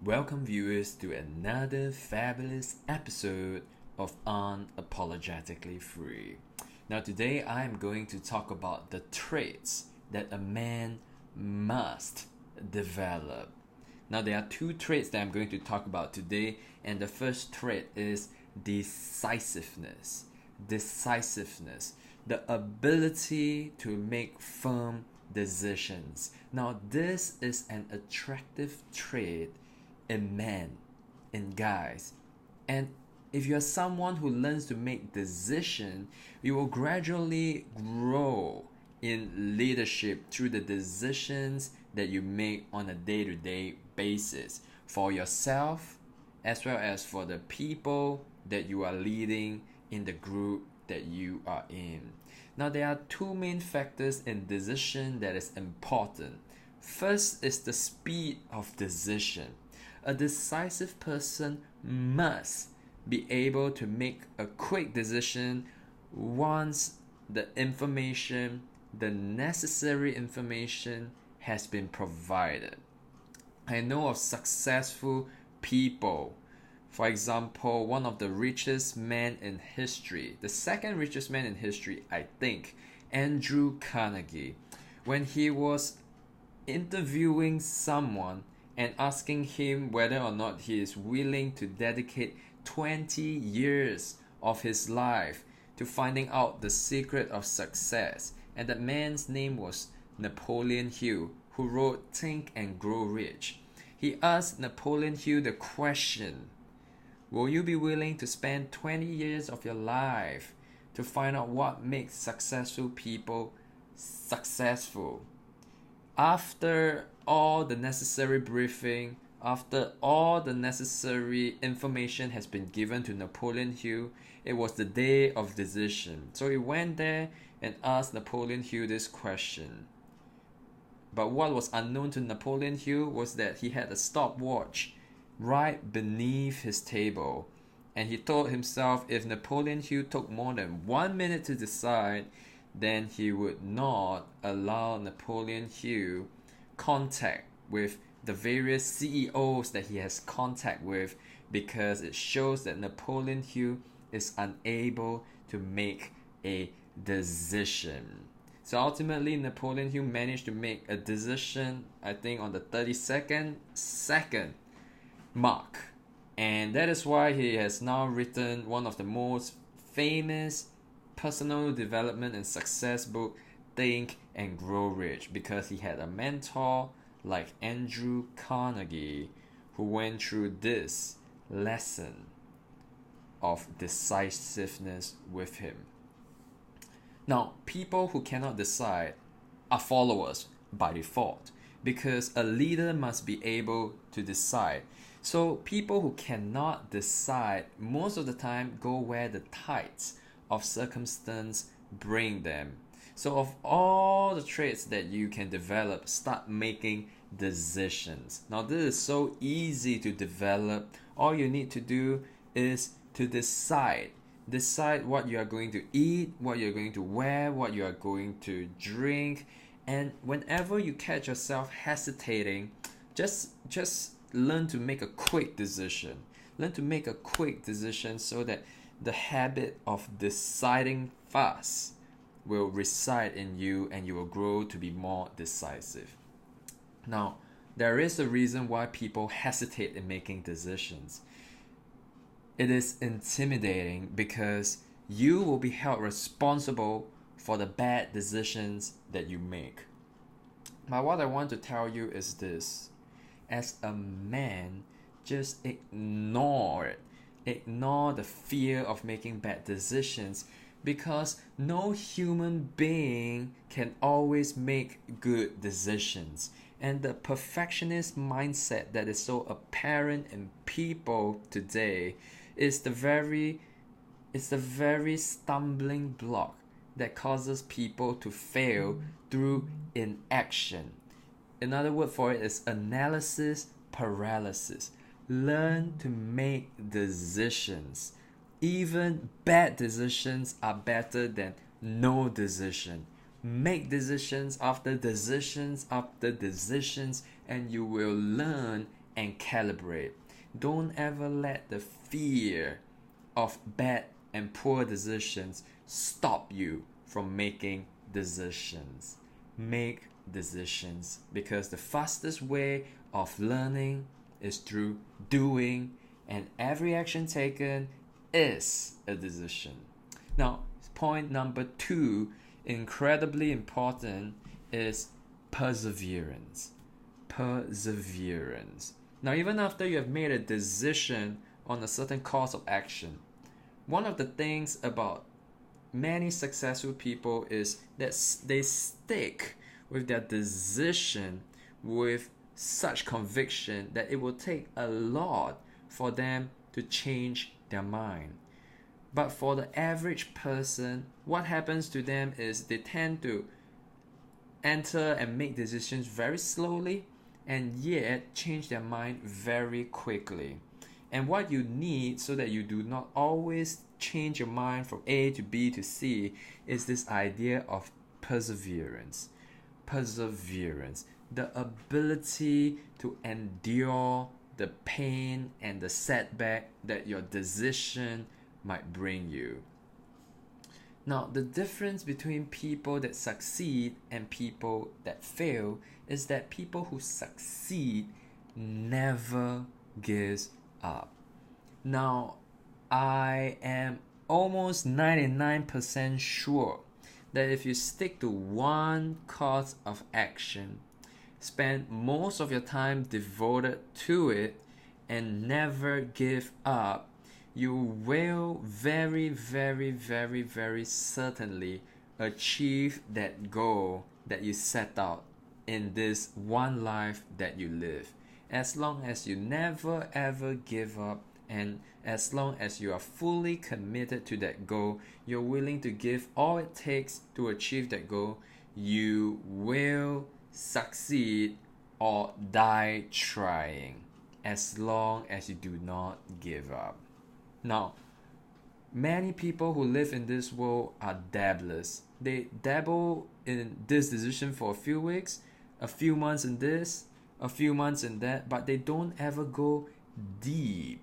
Welcome, viewers, to another fabulous episode of Unapologetically Free. Now, today I am going to talk about the traits that a man must develop. Now, there are two traits that I'm going to talk about today, and the first trait is decisiveness. Decisiveness, the ability to make firm decisions. Now, this is an attractive trait in men, in guys. And if you're someone who learns to make decisions, you will gradually grow in leadership through the decisions that you make on a day-to-day basis for yourself as well as for the people that you are leading in the group that you are in. Now, there are two main factors in decision that is important. First is the speed of decision. A decisive person must be able to make a quick decision once the necessary information has been provided. I know of successful people. For example, one of the richest men in history, the second richest man in history, I think, Andrew Carnegie, when he was interviewing someone and asking him whether or not he is willing to dedicate 20 years of his life to finding out the secret of success. And that man's name was Napoleon Hill, who wrote Think and Grow Rich. He asked Napoleon Hill the question, will you be willing to spend 20 years of your life to find out what makes successful people successful? After all the necessary briefing, after all the necessary information has been given to Napoleon Hill, it was the day of decision. So he went there and asked Napoleon Hill this question. But what was unknown to Napoleon Hill was that he had a stopwatch right beneath his table. And he told himself if Napoleon Hill took more than 1 minute to decide, then he would not allow Napoleon Hill contact with the various CEOs that he has contact with, because it shows that Napoleon Hill is unable to make a decision. So ultimately, Napoleon Hill managed to make a decision, I think, on the 32nd second mark. And that is why he has now written one of the most famous personal development and success book, Think and Grow Rich, because he had a mentor like Andrew Carnegie who went through this lesson of decisiveness with him. Now, people who cannot decide are followers by default, because a leader must be able to decide. So people who cannot decide most of the time go where the tides of circumstance bring them. So of all the traits that you can develop, start making decisions. Now, this is so easy to develop. All you need to do is to decide. Decide what you are going to eat, what you're going to wear, what you are going to drink. And whenever you catch yourself hesitating, just learn to make a quick decision. Learn to make a quick decision so that the habit of deciding fast will reside in you and you will grow to be more decisive. Now, there is a reason why people hesitate in making decisions. It is intimidating because you will be held responsible for the bad decisions that you make. Now, what I want to tell you is this. As a man, just ignore it. Ignore the fear of making bad decisions, because no human being can always make good decisions. And the perfectionist mindset that is so apparent in people today is the very stumbling block that causes people to fail through inaction. Another word for it is analysis paralysis. Learn to make decisions. Even bad decisions are better than no decision. Make decisions after decisions after decisions, and you will learn and calibrate. Don't ever let the fear of bad and poor decisions stop you from making decisions. Make decisions, because the fastest way of learning is through doing, and every action taken is a decision. Now, point number 2, incredibly important, is perseverance. Perseverance. Now, even after you have made a decision on a certain course of action, one of the things about many successful people is that they stick with their decision with such conviction that it will take a lot for them to change their mind. But for the average person, what happens to them is they tend to enter and make decisions very slowly and yet change their mind very quickly. And what you need so that you do not always change your mind from A to B to C is this idea of perseverance. Perseverance. The ability to endure the pain and the setback that your decision might bring you. Now, the difference between people that succeed and people that fail is that people who succeed never gives up. Now, I am almost 99% sure that if you stick to one course of action, spend most of your time devoted to it, and never give up, you will very, very, very, very certainly achieve that goal that you set out in this one life that you live. As long as you never ever give up, and as long as you are fully committed to that goal, you're willing to give all it takes to achieve that goal, you will succeed or die trying, as long as you do not give up. Now, many people who live in this world are dabblers. They dabble in this decision for a few weeks, a few months in this, a few months in that, but they don't ever go deep.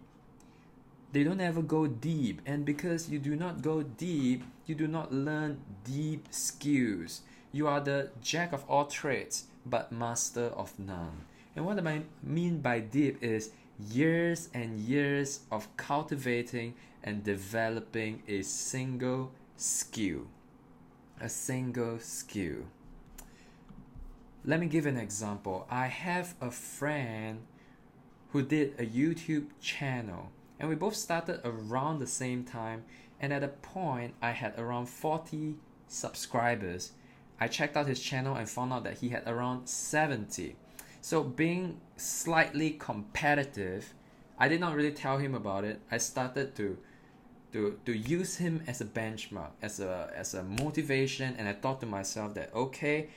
They don't ever go deep, and because you do not go deep, you do not learn deep skills. You are the jack of all trades, but master of none. And what I mean by deep is years and years of cultivating and developing a single skill. A single skill. Let me give an example. I have a friend who did a YouTube channel, and we both started around the same time, and at a point I had around 40 subscribers. I checked out his channel and found out that he had around 70. So being slightly competitive, I did not really tell him about it. I started to use him as a benchmark, as a motivation, and I thought to myself that okay,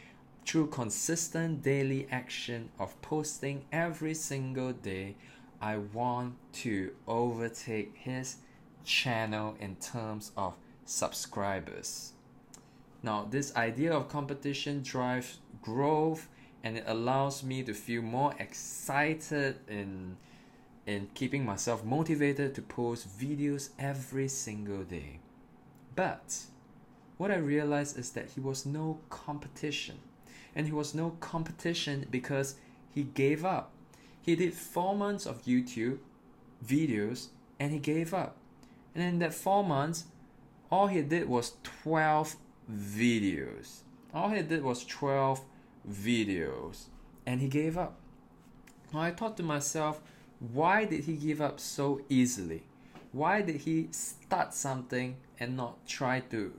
through consistent daily action of posting every single day, I want to overtake his channel in terms of subscribers. Now, this idea of competition drives growth, and it allows me to feel more excited in keeping myself motivated to post videos every single day. But what I realized is that he was no competition. And he was no competition because he gave up. He did 4 months of YouTube videos and he gave up. And in that 4 months, all he did was 12 videos. All he did was 12 videos and he gave up. Now I thought to myself, why did he give up so easily? Why did he start something and not try to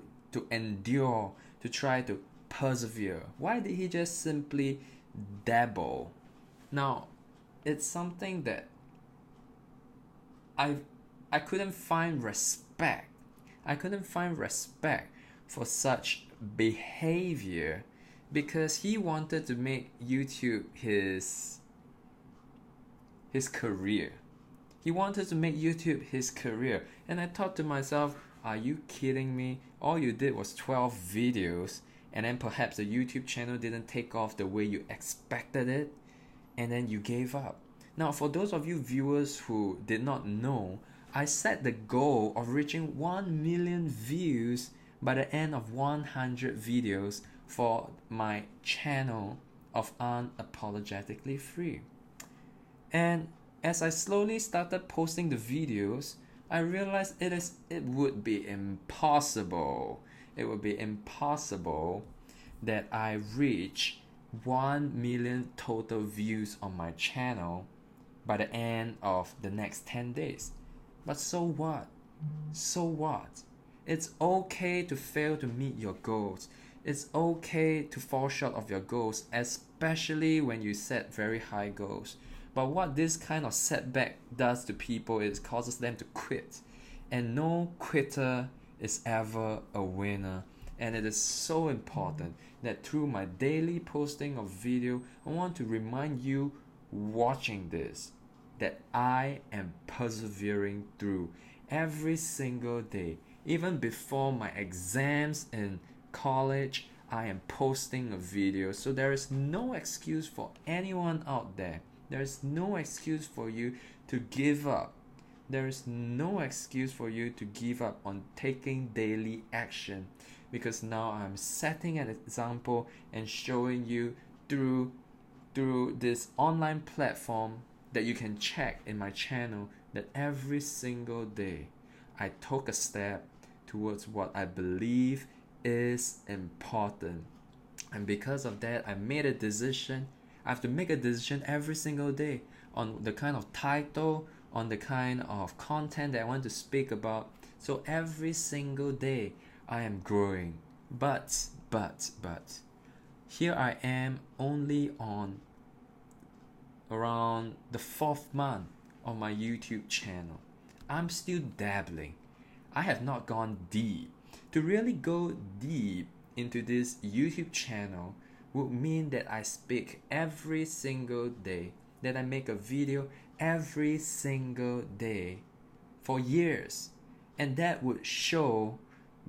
endure, to try to persevere? Why did he just simply dabble? Now, it's something that I couldn't find respect. I couldn't find respect for such behavior because he wanted to make YouTube his career. He wanted to make YouTube his career. And I thought to myself, are you kidding me? All you did was 12 videos, and then perhaps the YouTube channel didn't take off the way you expected it, and then you gave up. Now, for those of you viewers who did not know, I set the goal of reaching 1 million views by the end of 100 videos for my channel of Unapologetically Free. And as I slowly started posting the videos, I realized it would be impossible. It would be impossible that I reach 1 million total views on my channel by the end of the next 10 days. But so what? So what? It's okay to fail to meet your goals. It's okay to fall short of your goals, especially when you set very high goals. But what this kind of setback does to people is causes them to quit. And no quitter is ever a winner. And it is so important that through my daily posting of video, I want to remind you watching this that I am persevering through every single day. Even before my exams in college, I am posting a video. So there is no excuse for anyone out there. There is no excuse for you to give up. There is no excuse for you to give up on taking daily action, because now I'm setting an example and showing you through this online platform that you can check in my channel that every single day I took a step towards what I believe is important. And because of that, I made a decision. I have to make a decision every single day on the kind of title, on the kind of content that I want to speak about. So every single day I am growing. But here I am only on around the 4th month of my YouTube channel. I'm still dabbling. I have not gone deep. To really go deep into this YouTube channel would mean that I speak every single day, that I make a video every single day for years. And that would show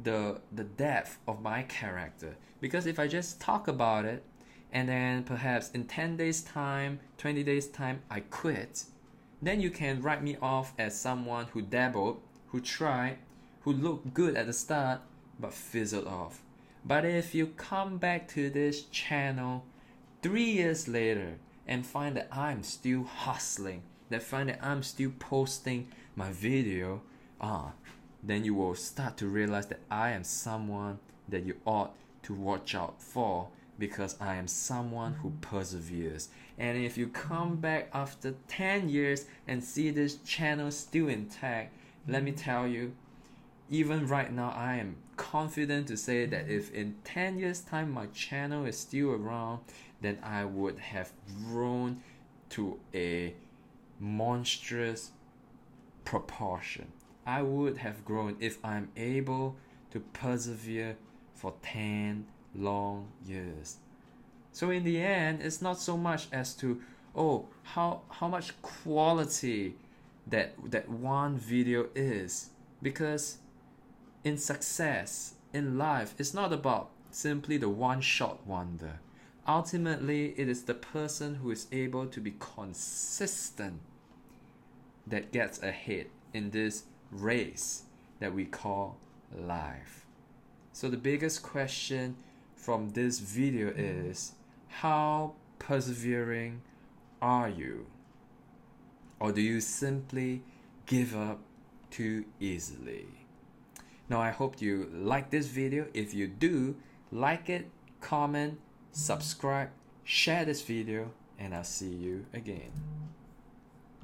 the depth of my character. Because if I just talk about it and then perhaps in 10 days time, 20 days time, I quit, then you can write me off as someone who dabbled, who tried, who looked good at the start but fizzled off. But if you come back to this channel 3 years later and find that I'm still hustling, that find that I'm still posting my video, then you will start to realize that I am someone that you ought to watch out for, because I am someone who perseveres. And if you come back after 10 years and see this channel still intact, let me tell you, even right now I am confident to say that if in 10 years time my channel is still around, then I would have grown to a monstrous proportion. I would have grown if I'm able to persevere for 10 long years. So in the end, it's not so much as to how much quality that one video is, because in success in life, it's not about simply the one-shot wonder. Ultimately, it is the person who is able to be consistent that gets ahead in this race that we call life. So the biggest question from this video is, how persevering are you? Or do you simply give up too easily? Now, I hope you like this video. If you do, like it, comment, subscribe, share this video, and I'll see you again.